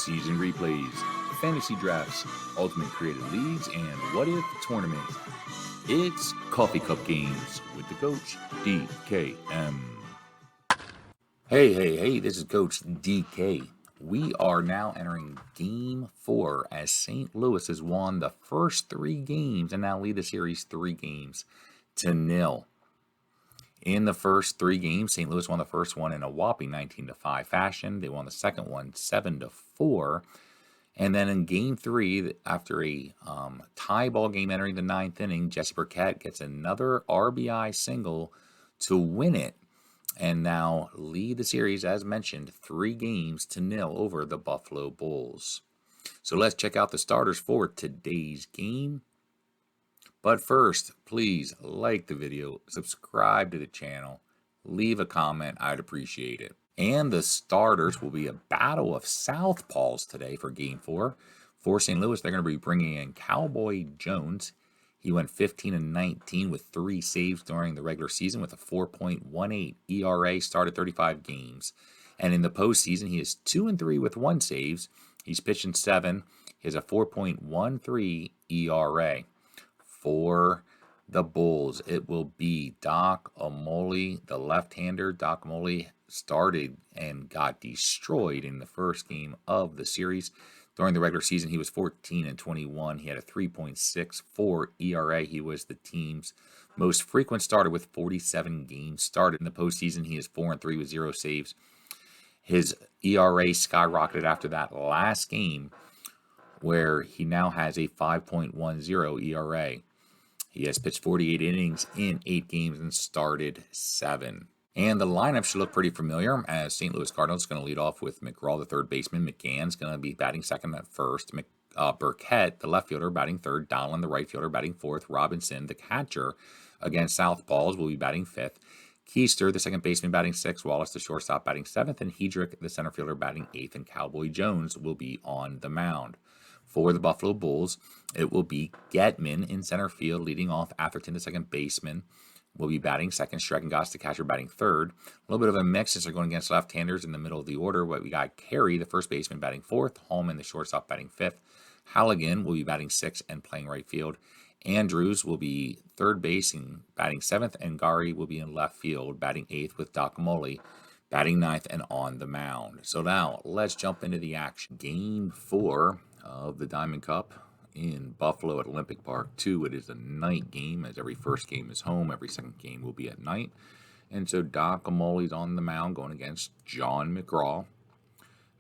season replays, fantasy drafts, ultimate creative leagues, and what if tournament. It's Coffee Cup Games with the coach, DKM. Hey, this is Coach DK. We are now entering Game 4 as St. Louis has won the first 3 games and now lead the series 3-0. In the first 3 games, St. Louis won the first one in a whopping 19-5 fashion. They won the second one 7-4. And then in Game 3, after a tie ball game entering the 9th inning, Jesse Burkett gets another RBI single to win it and now lead the series, as mentioned, 3-0 over the Buffalo Bulls. So let's check out the starters for today's game. But first, please like the video, subscribe to the channel, leave a comment, I'd appreciate it. And the starters will be a battle of southpaws today for Game 4. For St. Louis, they're going to be bringing in Cowboy Jones. He went 15-19 with 3 saves during the regular season with a 4.18 ERA, started 35 games. And in the postseason, he is 2-3 with 1 saves. He's pitched in 7. He has a 4.13 ERA. For the Bulls, it will be Doc Amole, the left-hander. Doc Amole started and got destroyed in the first game of the series. During the regular season, he was 14-21. He had a 3.64 ERA. He was the team's most frequent starter with 47 games started. In the postseason, he is 4-3 with 0 saves. His ERA skyrocketed after that last game, where he now has a 5.10 ERA. He has pitched 48 innings in 8 games and started 7. And the lineup should look pretty familiar, as St. Louis Cardinals is going to lead off with McGraw, the third baseman. McGann's going to be batting second at first. Burkett, the left fielder, batting third. Donlin, the right fielder, batting fourth. Robinson, the catcher, against southpaws, will be batting fifth. Keister, the second baseman, batting sixth. Wallace, the shortstop, batting seventh. And Hedrick, the center fielder, batting eighth. And Cowboy Jones will be on the mound. For the Buffalo Bulls, it will be Getman in center field, leading off. Atherton, the second baseman, will be batting second. Strat-O-Matic, the catcher, batting third. A little bit of a mix since they're going against left-handers in the middle of the order. But we got Carey, the first baseman, batting fourth. Holman, the shortstop, batting fifth. Halligan will be batting sixth and playing right field. Andrews will be third base and batting seventh. And Gary will be in left field, batting eighth, with Doc Amole batting ninth and on the mound. So now let's jump into the action. Game 4 of the Diamond Cup in Buffalo at Olympic Park 2. It is a night game, as every first game is home. Every second game will be at night. And so Doc Amole's on the mound going against John McGraw.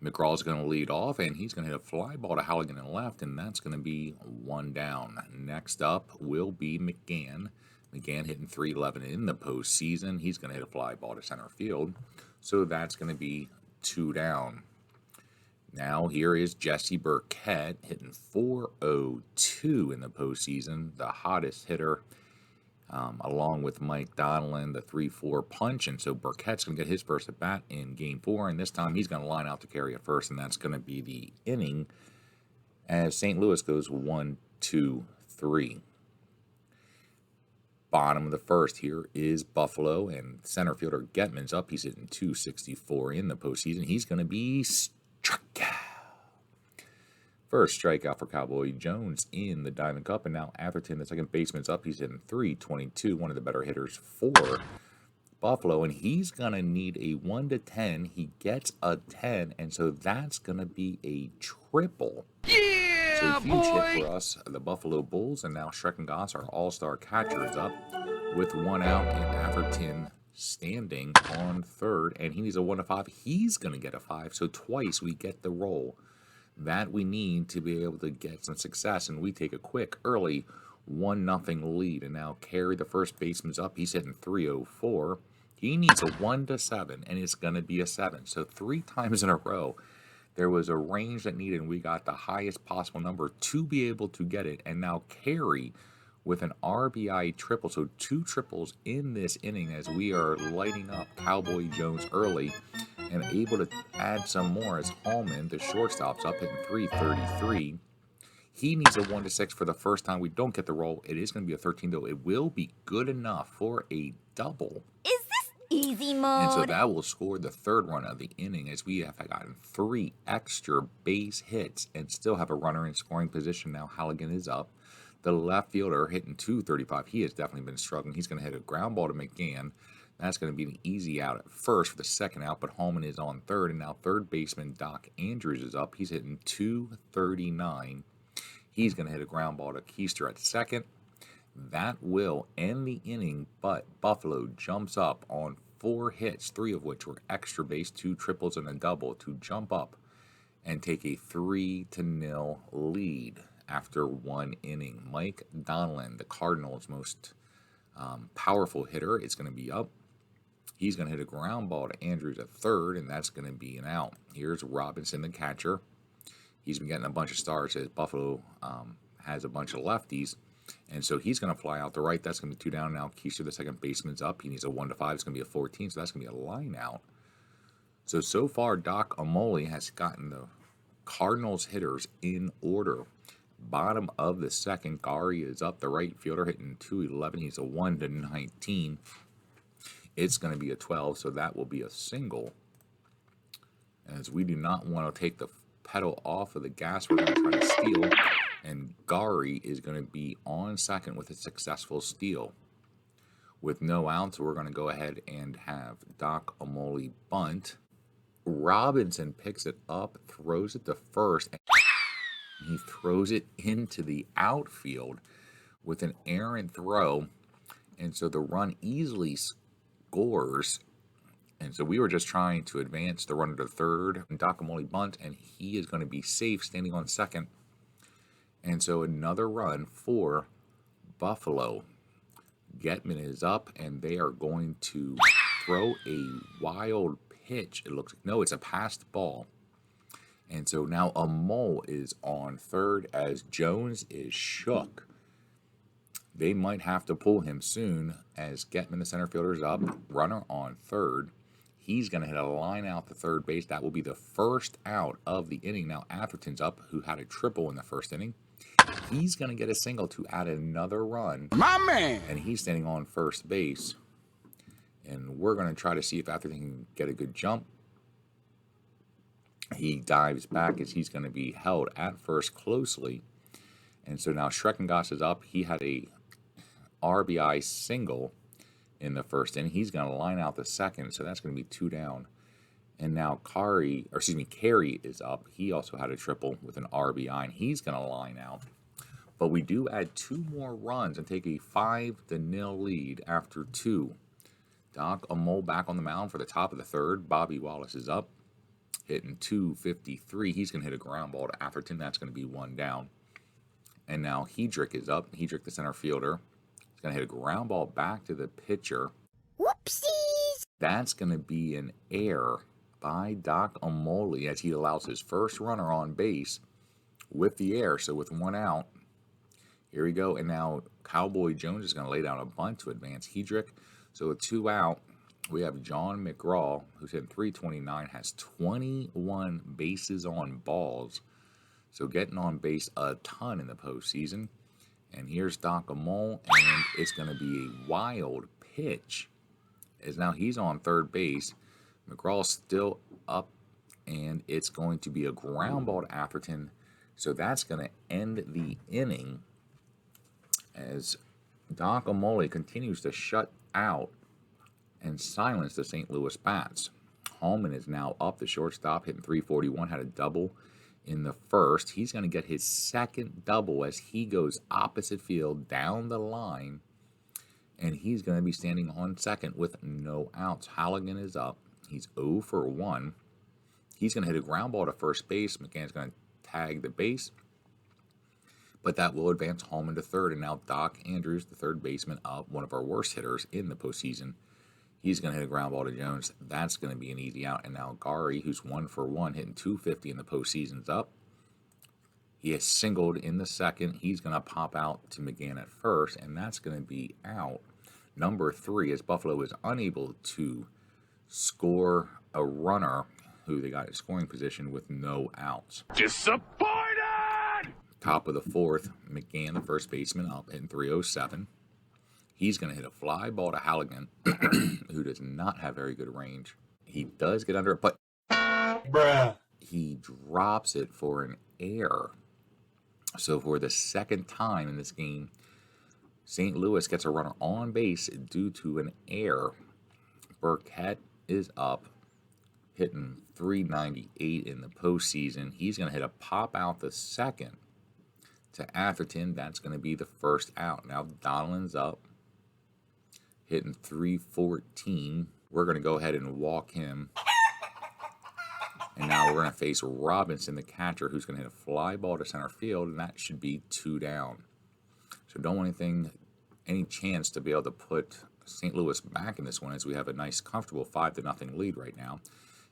McGraw's going to lead off, and he's going to hit a fly ball to Halligan in left, and that's going to be 1 down. Next up will be McGann. McGann hitting .311 in the postseason. He's going to hit a fly ball to center field. So that's going to be 2 down. Now here is Jesse Burkett hitting .402 in the postseason, the hottest hitter, along with Mike Donlin, the 3-4 punch. And so Burkett's going to get his first at bat in Game 4, and this time he's going to line out to carry at first, and that's going to be the inning as St. Louis goes 1-2-3. Bottom of the first here is Buffalo, and center fielder Getman's up. He's hitting .264 in the postseason. He's going to be struck out. First strikeout for Cowboy Jones in the Diamond Cup, and now Atherton, the second baseman's up. He's hitting .322, one of the better hitters for Buffalo, and he's going to need a 1-10. He gets a 10, and so that's going to be a triple. Yeah, so huge boy. hit for us, the Buffalo Bulls, and now Strat-O-Matic, our all-star catcher, is up with 1 out, and Atherton standing on third, and he needs a 1-5. He's going to get a 5, so twice we get the roll that we need to be able to get some success, and we take a quick early 1-0 lead. And now Carey, the first baseman's up. He's hitting .304. He needs a 1-7, and it's going to be a 7. So 3 times in a row, there was a range that needed, and we got the highest possible number to be able to get it. And now Carey with an RBI triple, so 2 triples in this inning as we are lighting up Cowboy Jones early and able to add some more as Holman, the shortstop's up, hitting .333. He needs a 1-6 for the first time. We don't get the roll. It is going to be a 13, though. It will be good enough for a double. Is this Easy And mode. so that will score the third run of the inning, as we have gotten 3 extra base hits and still have a runner in scoring position. Now Halligan is up. The left fielder hitting 235. He has definitely been struggling. He's going to hit a ground ball to McGann. That's going to be an easy out at first for the second out, but Holman is on third. And now third baseman Doc Andrews is up. He's hitting 239. He's going to hit a ground ball to Keister at second. That will end the inning, but Buffalo jumps up on 4 hits, 3 of which were extra base, 2 triples and a double, to jump up and take a 3-0 lead after 1 inning. Mike Donlin, the Cardinals' most powerful hitter, is going to be up. He's going to hit a ground ball to Andrews at third, and that's going to be an out. Here's Robinson, the catcher. He's been getting a bunch of starts as Buffalo has a bunch of lefties. And so he's going to fly out to right. That's going to be 2 down now. Keister, the second baseman's up. He needs a 1-5. It's going to be a 14, so that's going to be a line out. So far, Doc Amole has gotten the Cardinals hitters in order. Bottom of the second, Gary is up. The right fielder hitting 211. He's a 1-19. It's going to be a 12, so that will be a single. As we do not want to take the pedal off of the gas, we're going to try to steal. And Gary is going to be on second with a successful steal. With no outs, we're going to go ahead and have Doc Amole bunt. Robinson picks it up, throws it to first, and he throws it into the outfield with an errant throw. And so the run easily scores. And so we were just trying to advance the runner to third. Doc Amole bunt, and he is going to be safe standing on second. And so another run for Buffalo. Getman is up, and they are going to throw a wild pitch. It looks like, no, it's a passed ball. And so now Amole is on third as Jones is shook. They might have to pull him soon as Getman, the center fielder, is up. Runner on third. He's going to hit a line out to third base. That will be the first out of the inning. Now Atherton's up, who had a triple in the first inning. He's going to get a single to add another run. My man! And he's standing on first base. And we're going to try to see if Atherton can get a good jump. He dives back as he's going to be held at first closely. And so now Schreckengoss is up. He had a RBI single in the first inning. He's going to line out the second, so that's going to be 2 down. And now Carey is up. He also had a triple with an RBI, and he's going to line out. But we do add 2 more runs and take a 5-0 lead after 2. Doc Amole back on the mound for the top of the third. Bobby Wallace is up, hitting 253. He's going to hit a ground ball to Atherton. That's going to be 1 down. And now Hedrick is up. Hedrick, the center fielder, is going to hit a ground ball back to the pitcher. Whoopsies! That's going to be an error by Doc Amole as he allows his first runner on base with the error. So with 1 out, here we go. And now Cowboy Jones is going to lay down a bunt to advance Hedrick. So with 2 out, we have John McGraw, who's hitting 329, has 21 bases on balls. So getting on base a ton in the postseason. And here's Doc Amole, and it's going to be a wild pitch. As now he's on third base. McGraw's still up, and it's going to be a ground ball to Atherton. So that's going to end the inning as Doc Amole continues to shut out and silence the St. Louis Bats. Holman is now up, the shortstop, hitting 341, had a double in the first. He's going to get his second double as he goes opposite field down the line, and he's going to be standing on second with no outs. Halligan is up. He's 0 for 1. He's going to hit a ground ball to first base. McGann's going to tag the base, but that will advance Holman to third. And now Doc Andrews, the third baseman, up, one of our worst hitters in the postseason. He's going to hit a ground ball to Jones. That's going to be an easy out. And now Gary, who's 1 for 1, hitting 250 in the postseason's up. He has singled in the second. He's going to pop out to McGann at first, and that's going to be out. Number 3, as Buffalo is unable to score a runner who they got in scoring position with no outs. Disappointed! Top of the 4th, McGann, the first baseman, up hitting 307. He's going to hit a fly ball to Halligan, who does not have very good range. He does get under it, but bruh, he drops it for an error. So for the second time in this game, St. Louis gets a runner on base due to an error. Burkett is up, hitting .398 in the postseason. He's going to hit a pop out the second to Atherton. That's going to be the first out. Now Donald's up, hitting .314. We're going to go ahead and walk him. And now we're going to face Robinson, the catcher, who's going to hit a fly ball to center field, and that should be 2 down. So don't want any chance to be able to put St. Louis back in this one, as we have a nice, comfortable 5-0 lead right now.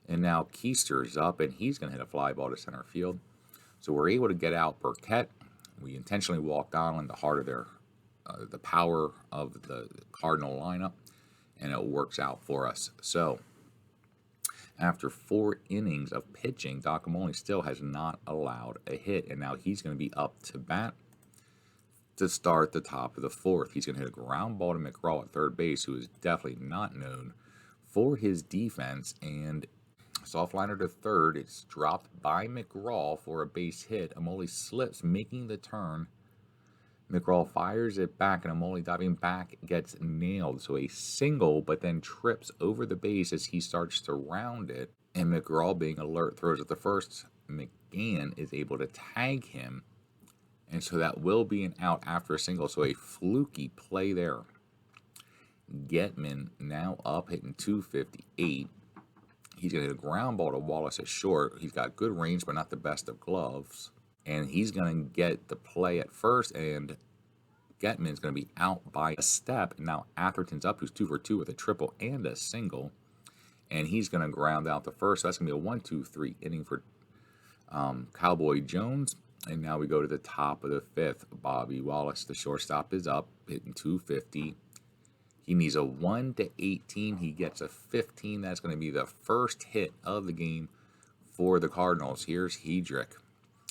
And now Keister's up, and he's going to hit a fly ball to center field. So we're able to get out Burkett. We intentionally walked Donald in the heart of the power of the Cardinal lineup, and it works out for us. So after 4 innings of pitching, Amole still has not allowed a hit, and now he's going to be up to bat to start the top of the 4th. He's going to hit a ground ball to McGraw at third base, who is definitely not known for his defense, and soft liner to third. It's dropped by McGraw for a base hit. Amole slips, making the turn. McGraw fires it back, and Amole diving back gets nailed. So a single, but then trips over the base as he starts to round it. And McGraw, being alert, throws at the first. McGann is able to tag him. And so that will be an out after a single. So a fluky play there. Getman now up, hitting .258. He's going to hit a ground ball to Wallace at short. He's got good range, but not the best of gloves. And he's going to get the play at first, and Getman's going to be out by a step. And now Atherton's up, who's 2 for 2 with a triple and a single. And he's going to ground out the first. So that's going to be a 1-2-3 inning for Cowboy Jones. And now we go to the top of the 5th. Bobby Wallace, the shortstop, is up, hitting .250. He needs a 1-18. He gets a 15. That's going to be the first hit of the game for the Cardinals. Here's Hedrick.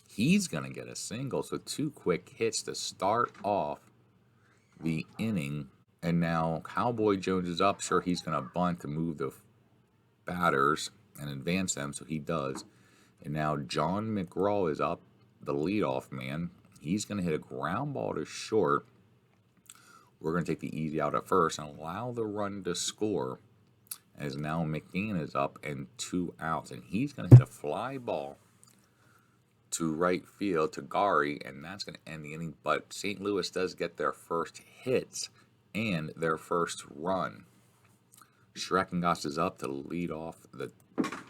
He's going to get a single. So 2 quick hits to start off the inning. And now Cowboy Jones is up. Sure, he's going to bunt to move the batters and advance them. So he does. And now John McGraw is up, the leadoff man. He's going to hit a ground ball to short. We're going to take the easy out at first and allow the run to score, as now McGann is up and 2 outs. And he's going to hit a fly ball to right field to Gary, and that's going to end the inning. But St. Louis does get their first hits and their first run. Schreckengost is up to lead off the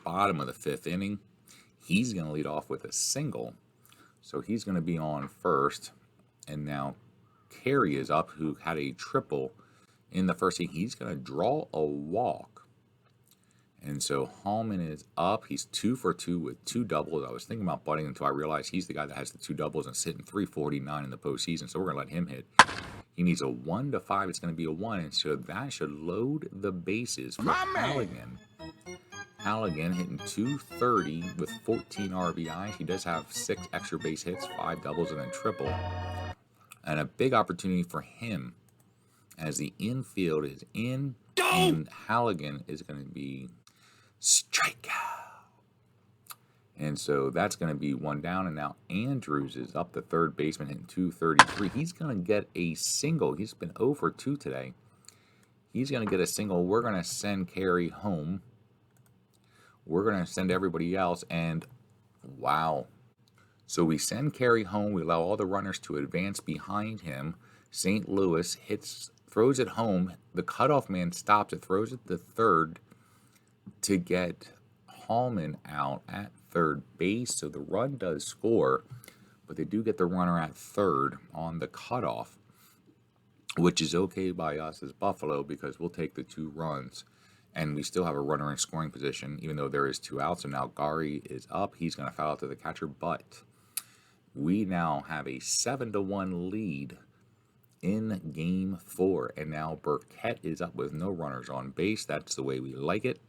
bottom of the 5th inning. He's going to lead off with a single, so he's going to be on first. And now Carey is up, who had a triple in the first inning. He's going to draw a walk. And so Hallman is up. He's 2 for 2 with 2 doubles. I was thinking about butting until I realized he's the guy that has the 2 doubles and sitting .349 in the postseason. So we're going to let him hit. He needs a 1-5. It's going to be a 1. And so that should load the bases for Halligan. Halligan hitting .230 with 14 RBIs. He does have 6 extra base hits, 5 doubles, and a triple. And a big opportunity for him, as the infield is in, and Halligan is going to be strikeout. And so that's going to be 1 down. And now Andrews is up, the third baseman, hitting .233. He's going to get a single. He's been 0 for 2 today. He's going to get a single. We're going to send Carey home. We're going to send everybody else. And wow. So we send Carey home. We allow all the runners to advance behind him. St. Louis throws it home. The cutoff man stops it, throws it to third to get Hallman out at third base. So the run does score, but they do get the runner at third on the cutoff, which is okay by us as Buffalo, because we'll take the 2 runs. And we still have a runner in scoring position, even though there is 2 outs. So now Gary is up. He's going to foul out to the catcher, but we now have a 7-1 lead in Game 4. And now Burkett is up with no runners on base. That's the way we like it.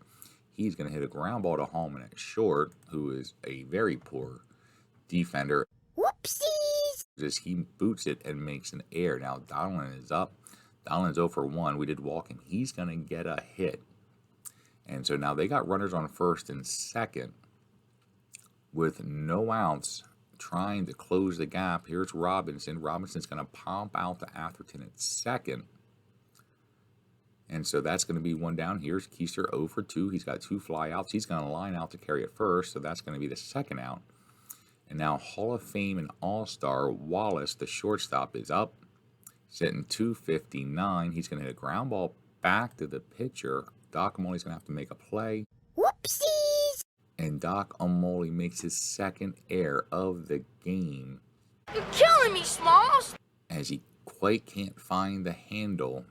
He's going to hit a ground ball to Hallman at short, who is a very poor defender. Whoopsies! As he boots it and makes an error. Now Donaldson is up. Donald's 0 for 1. We did walk him. He's going to get a hit. And so now they got runners on first and second with no outs trying to close the gap. Here's Robinson. Robinson's going to pump out to Atherton at second. And so that's going to be one down. Here's Keister 0 for 2. He's got 2 flyouts. He's going to line out to carry at first. So that's going to be the second out. And now Hall of Fame and All-Star Wallace, the shortstop, is up. Sitting 259. He's going to hit a ground ball back to the pitcher. Doc Amole's going to have to make a play. Whoopsies! And Doc Amole makes his second error of the game. You're killing me, Smalls! As he quite can't find the handle,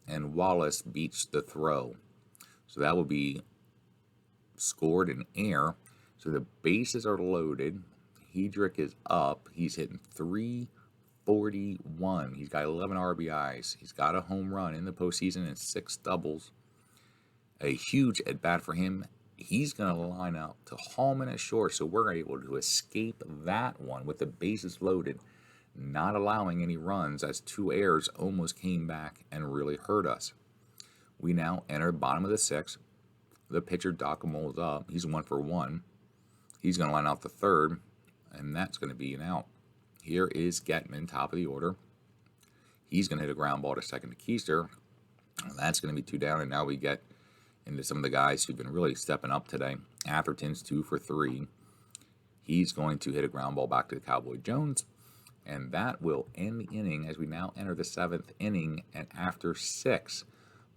and Wallace beats the throw. So that will be scored in air. So the bases are loaded. Hedrick is up. He's hitting 341. He's got 11 RBIs. He's got a home run in the postseason and 6 doubles. A huge at bat for him. He's going to line out to Hallman at short, so we're able to escape that one with the bases loaded, not allowing any runs as 2 errors almost came back and really hurt us. We now enter bottom of the 6th. The pitcher, Doc Amole's up. He's 1 for 1. He's going to line out the third, and that's going to be an out. Here is Getman, top of the order. He's going to hit a ground ball to second to Keister. That's going to be 2 down, and now we get into some of the guys who've been really stepping up today. Atherton's 2 for 3. He's going to hit a ground ball back to the Cowboy Jones, and that will end the inning as we now enter the 7th inning. And after 6,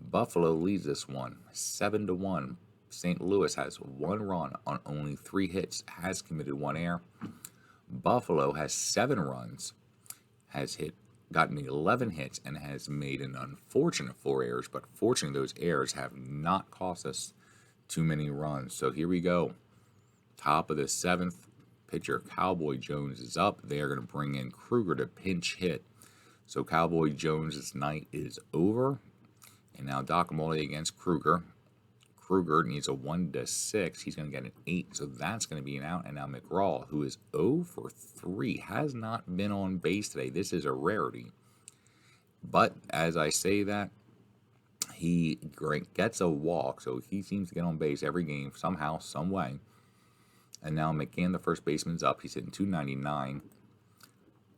Buffalo leads this one 7-1. St. Louis has 1 run on only 3 hits, has committed 1 error. Buffalo has 7 runs, has gotten 11 hits, and has made an unfortunate 4 errors, but fortunately those errors have not cost us too many runs. So here we go. Top of the 7th, pitcher Cowboy Jones is up. They are going to bring in Kruger to pinch hit. So Cowboy Jones' night is over. And now Doc Amole against Kruger. Kruger needs a 1-6. He's going to get an 8, so that's going to be an out. And now McGraw, who is 0 for 3, has not been on base today. This is a rarity. But as I say that, he gets a walk, so he seems to get on base every game somehow, some way. And now McGann, the first baseman's up. He's hitting 299.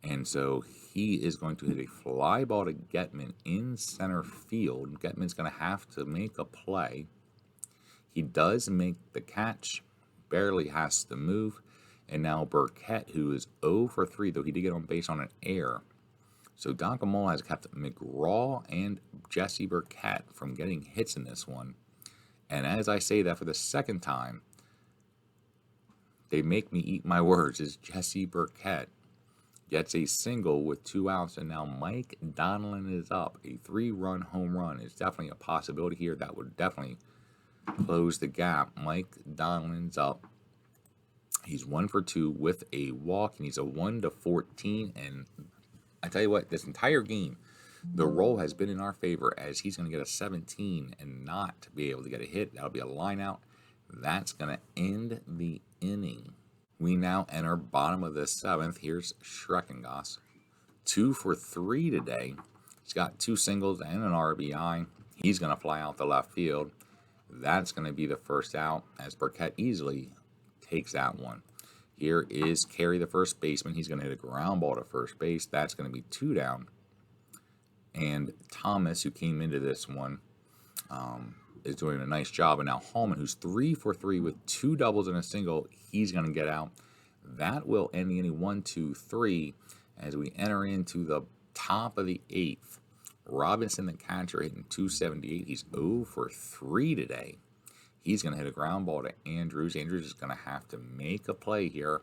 And so he is going to hit a fly ball to Getman in center field. Getman's going to have to make a play. He does make the catch, barely has to move. And now Burkett, who is 0 for 3, though he did get on base on an error. So Doc Amole has kept McGraw and Jesse Burkett from getting hits in this one. And as I say that for the second time, they make me eat my words, as Jesse Burkett gets a single with 2 outs. And now Mike Donlin is up. A 3-run home run is definitely a possibility here. That would definitely close the gap. Mike Donlin's up. He's 1 for 2 with a walk, and he's a 1-14. And I tell you what, this entire game, the roll has been in our favor, as he's going to get a 17 and not be able to get a hit. That'll be a line out. That's going to end the inning. We now enter bottom of the 7th. Here's Schreckengoss. 2 for 3 today. He's got 2 singles and an RBI. He's going to fly out to left field. That's going to be the first out, as Burkett easily takes that one. Here is Carey, the first baseman. He's going to hit a ground ball to first base. That's going to be 2 down. And Thomas, who came into this one, is doing a nice job. And now Hallman, who's 3 for 3 with 2 doubles and a single, he's going to get out. That will end the inning 1-2-3 as we enter into the top of the 8th. Robinson, the catcher, hitting 278. He's 0 for 3 today. He's going to hit a ground ball to Andrews. Andrews is going to have to make a play here.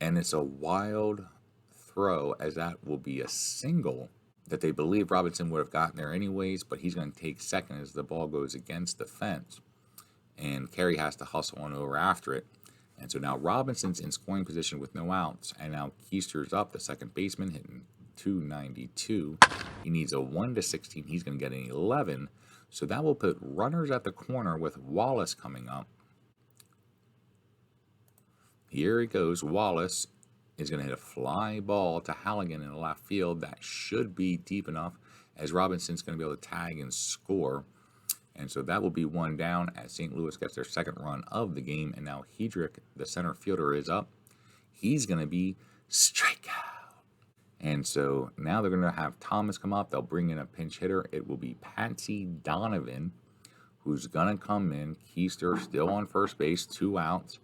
And it's a wild throw, as that will be a single that they believe Robinson would have gotten there anyways, but he's going to take second as the ball goes against the fence. And Carey has to hustle on over after it. And so now Robinson's in scoring position with no outs. And now Keister's up, the second baseman, hitting 292. He needs a 1-16. He's going to get an 11. So that will put runners at the corner with Wallace coming up. Here he goes, Wallace. is going to hit a fly ball to Halligan in the left field. That should be deep enough, as Robinson's going to be able to tag and score. And so that will be one down as St. Louis gets their second run of the game. And now Hedrick, the center fielder, is up. He's going to be strikeout. And so now they're going to have Thomas come up. They'll bring in a pinch hitter. It will be Patsy Donovan, who's going to come in. Keister still on first base, 2 outs.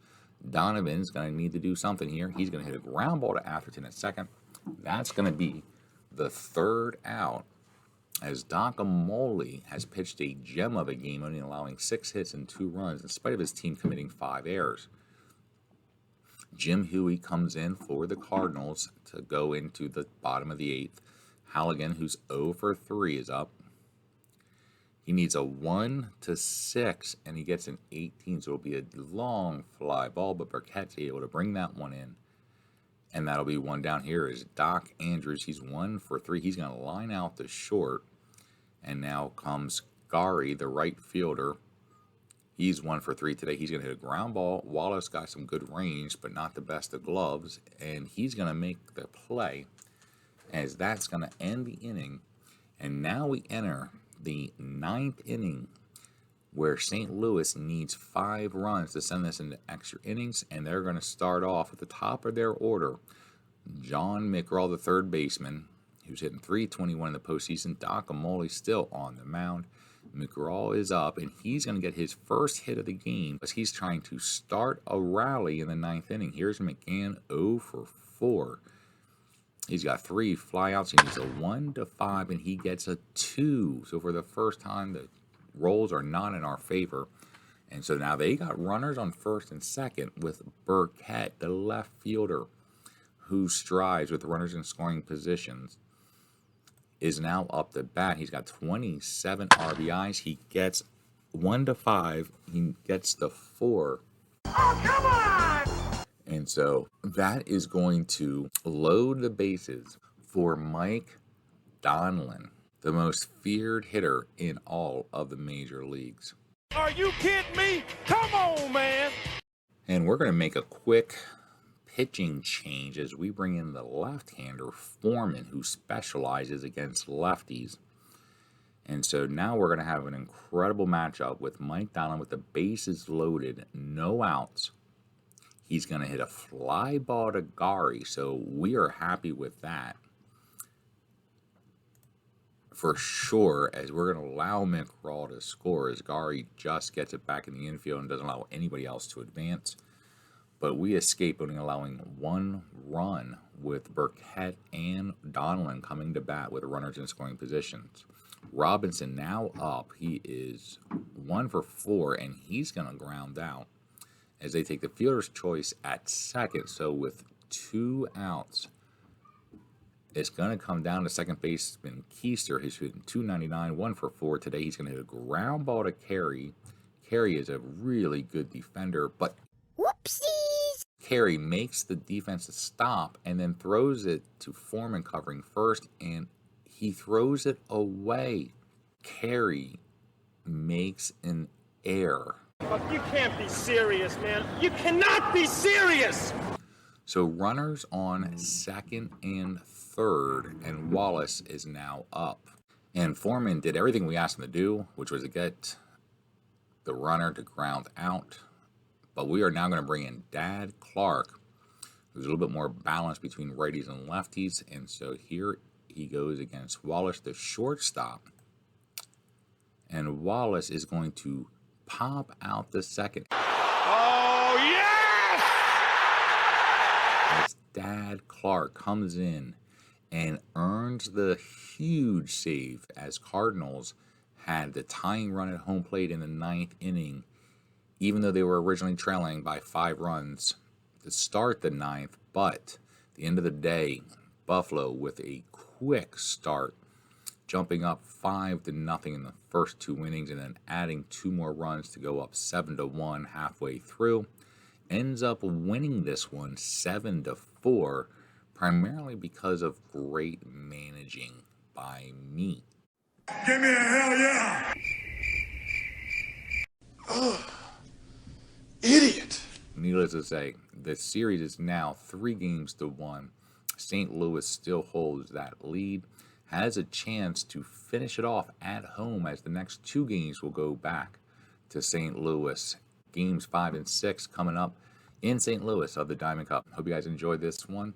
Donovan's going to need to do something here. He's going to hit a ground ball to Atherton at second. That's going to be the 3rd out, as Doc Amole has pitched a gem of a game, only allowing 6 hits and 2 runs, in spite of his team committing 5 errors. Jim Huey comes in for the Cardinals to go into the bottom of the 8th. Halligan, who's 0 for 3, is up. He needs a 1-6, and he gets an 18, so it'll be a long fly ball, but Burkett's able to bring that one in. And that'll be one down. Here is Doc Andrews. He's 1 for 3. He's going to line out the short. And now comes Gary, the right fielder. He's 1 for 3 today. He's going to hit a ground ball. Wallace got some good range, but not the best of gloves. And he's going to make the play, as that's going to end the inning. And now we enter the 9th inning, where St. Louis needs 5 runs to send this into extra innings, and they're going to start off at the top of their order. John McGraw, the third baseman, who's hitting .321 in the postseason. Doc Amole still on the mound. McGraw is up, and he's going to get his first hit of the game, as he's trying to start a rally in the 9th inning. Here's McGann, 0 for 4. He's got 3 flyouts. He needs a 1-5, and he gets a 2. So for the first time, the rolls are not in our favor. And so now they got runners on first and second, with Burkett, the left fielder, who strives with runners in scoring positions, is now up to bat. He's got 27 RBIs. He gets 1-5. He gets the 4. Oh, come on! And so that is going to load the bases for Mike Donlin, the most feared hitter in all of the major leagues. Are you kidding me? Come on, man. And we're going to make a quick pitching change as we bring in the left-hander Foreman, who specializes against lefties. And so now we're going to have an incredible matchup with Mike Donlin with the bases loaded, no outs. He's going to hit a fly ball to Gary, so we are happy with that for sure, as we're going to allow McGraw to score, as Gary just gets it back in the infield and doesn't allow anybody else to advance. But we escape only allowing 1 run, with Burkett and Donlin coming to bat with runners in scoring positions. Robinson now up. He is 1 for 4, and he's going to ground out, as they take the fielder's choice at second. So with 2 outs, it's going to come down to second baseman Keister. He's hitting .299, 1 for 4 today. He's going to hit a ground ball to Carey. Carey is a really good defender, but Whoopsies! Carey makes the defense stop and then throws it to Foreman covering first, and he throws it away. Carey makes an error. You can't be serious, man. You cannot be serious. So runners on second and third, and Wallace is now up. And Foreman did everything we asked him to do, which was to get the runner to ground out. But we are now going to bring in Dad Clark, who's a little bit more balanced between righties and lefties. And so here he goes against Wallace, the shortstop. And Wallace is going to pop out the second. Oh, yes! As Dad Clark comes in and earns the huge save, as Cardinals had the tying run at home plate in the 9th inning, even though they were originally trailing by 5 runs to start the 9th. But at the end of the day, Buffalo with a quick start, jumping up 5-0 in the first 2 innings, and then adding 2 more runs to go up 7-1 halfway through, ends up winning this one 7-4, primarily because of great managing by me. Give me a hell yeah! Ugh. Idiot. Need needless to say, the series is now 3-1. St. Louis still holds that lead, has a chance to finish it off at home as the next 2 games will go back to St. Louis. Games 5 and 6 coming up in St. Louis of the Diamond Cup. Hope you guys enjoyed this one.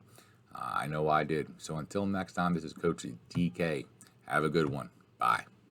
I know I did. So until next time, this is Coach DK. Have a good one. Bye.